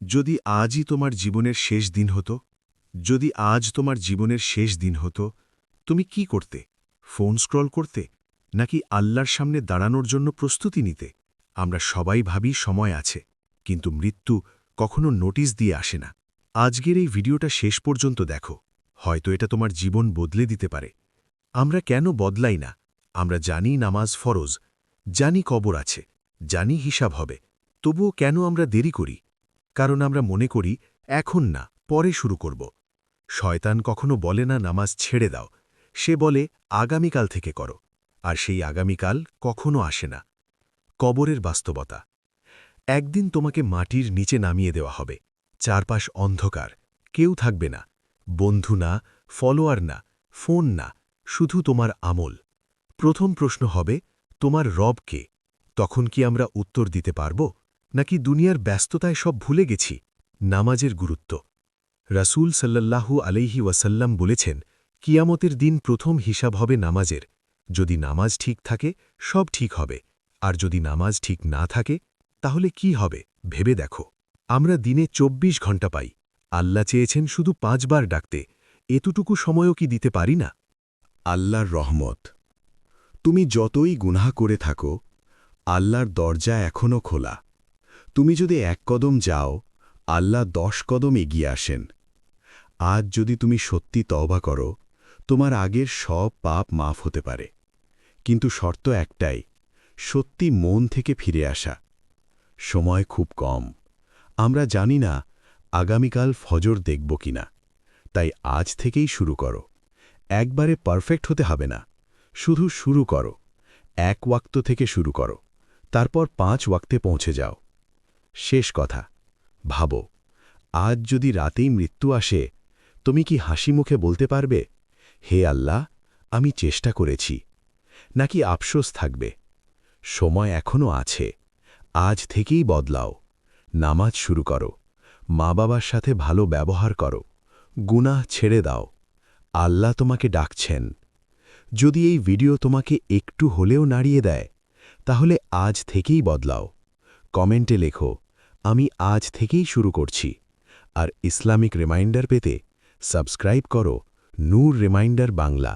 যদি আজই তোমার জীবনের শেষ দিন হতো, যদি আজ তোমার জীবনের শেষ দিন হতো, তুমি কি করতে? ফোন স্ক্রল করতে, নাকি আল্লাহর সামনে দাঁড়ানোর জন্য প্রস্তুতি নিতে? আমরা সবাই ভাবি সময় আছে, কিন্তু মৃত্যু কখনো নোটিশ দিয়ে আসে না। আজকের এই ভিডিওটা শেষ পর্যন্ত দেখো, হয়তো এটা তোমার জীবন বদলে দিতে পারে। আমরা কেন বদলাই না? আমরা জানি নামাজ ফরজ, জানি কবর আছে, জানি হিসাব হবে, তবুও কেন আমরা দেরি করি? কারণ আমরা মনে করি এখন না, পরে শুরু করব। শয়তান কখনো বলে না নামাজ ছেড়ে দাও, সে বলে আগামীকাল থেকে করো, আর সেই আগামীকাল কখনো আসে না। কবরের বাস্তবতা। একদিন তোমাকে মাটির নিচে নামিয়ে দেওয়া হবে, চারপাশ অন্ধকার, কেউ থাকবে না, বন্ধু না, ফলোয়ার না, ফোন না, শুধু তোমার আমল। প্রথম প্রশ্ন হবে, তোমার রব কে? তখন কি আমরা উত্তর দিতে পারব, নাকি দুনিয়ার ব্যস্ততায় সব ভুলে গেছি? নামাজের গুরুত্ব। রাসূল সাল্লাল্লাহু আলাইহি ওয়াসাল্লাম বলেছেন, কিয়ামতের দিন প্রথম হিসাব হবে নামাজের। যদি নামাজ ঠিক থাকে, সব ঠিক হবে, আর যদি নামাজ ঠিক না থাকে, তাহলে কি হবে ভেবে দেখো। আমরা দিনে ২৪ ঘণ্টা পাই, আল্লাহ চেয়েছেন শুধু ৫ বার ডাকতে, এতটুকু সময়ও কি দিতে পারি না? আল্লাহর রহমত। তুমি যতই গুনাহ করে থাকো, আল্লাহর দরজা এখনও খোলা। তুমি যদি ১ কদম যাও, আল্লাহ ১০ কদম এগিয়ে আসেন। আজ যদি তুমি সত্যি তওবা করো, তোমার আগের সব পাপ মাফ হতে পারে। কিন্তু শর্ত একটাই, সত্যি মন থেকে ফিরে আসা। সময় খুব কম। আমরা জানি না আগামীকাল ফজর দেখব কিনা, তাই আজ থেকেই শুরু করো। একবারে পারফেক্ট হতে হবে না, শুধু শুরু করো। ১ ওয়াক্ত থেকে শুরু করো, তারপর ৫ ওয়াক্তে পৌঁছে যাও। শেষ কথা, ভাবো, আজ যদি রাতেই মৃত্যু আসে, তুমি কি হাসি মুখে বলতে পারবে, হে আল্লাহ, আমি চেষ্টা করেছি? নাকি আফসোস থাকবে? সময় এখনও আছে, আজ থেকেই বদলাও। নামাজ শুরু করো, মা বাবার সাথে ভালো ব্যবহার করো, গুনাহ ছেড়ে দাও। আল্লাহ তোমাকে ডাকছেন। যদি এই ভিডিও তোমাকে একটু হলেও নাড়িয়ে দেয়, তাহলে আজ থেকেই বদলাও। কমেন্টে লেখো, আমি আজ থেকেই শুরু করছি। আর ইসলামিক রিমাইন্ডার পেতে সাবস্ক্রাইব করো নূর রিমাইন্ডার বাংলা।